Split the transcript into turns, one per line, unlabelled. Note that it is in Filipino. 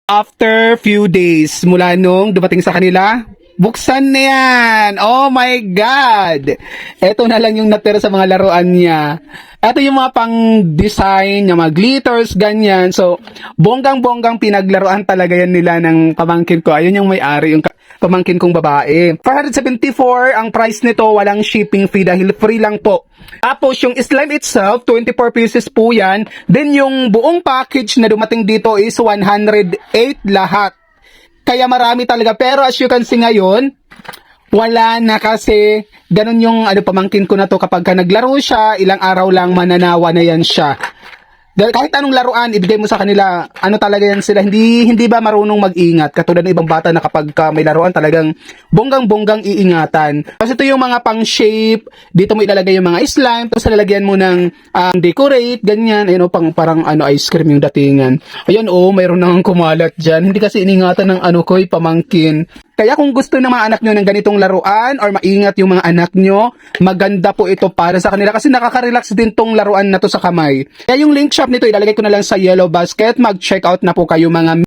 After few days mula nung dumating sa kanila, buksan na yan! Oh my God! Ito na lang yung natira sa mga laruan niya. Ito yung mga pang-design, yung mga glitters, ganyan. So, bonggang-bonggang pinaglaruan talaga yan nila ng pamangkin ko. Ayun yung may-ari, yung pamangkin kong babae. 474 ang price nito, walang shipping fee dahil free lang po. Tapos yung slime itself, 24 pieces po yan. Then yung buong package na dumating dito is 108 lahat. Kaya marami talaga. Pero as you can see ngayon, wala na kasi ganun yung pamangkin ko na to kapag ka naglaro siya, ilang araw lang mananawa na yan siya. Dahil kahit anong laruan, ibigay mo sa kanila, talaga yan sila, hindi ba marunong mag-ingat. Katulad ng ibang bata na kapag may laruan, talagang bonggang-bonggang iingatan. Kasi ito yung mga pang-shape, dito mo ilalagay yung mga slime, tapos lalagyan mo ng decorate, ganyan, parang ice cream yung datingan. Ayan, mayroon nang kumalat dyan. Hindi kasi iningatan ng pamangkin. Kaya kung gusto ng mga anak nyo ng ganitong laruan or maingat yung mga anak nyo, maganda po ito para sa kanila kasi nakaka-relax din tong laruan na to sa kamay. Kaya yung link shop nito ilalagay ko na lang sa yellow basket. Mag-check out na po kayo mga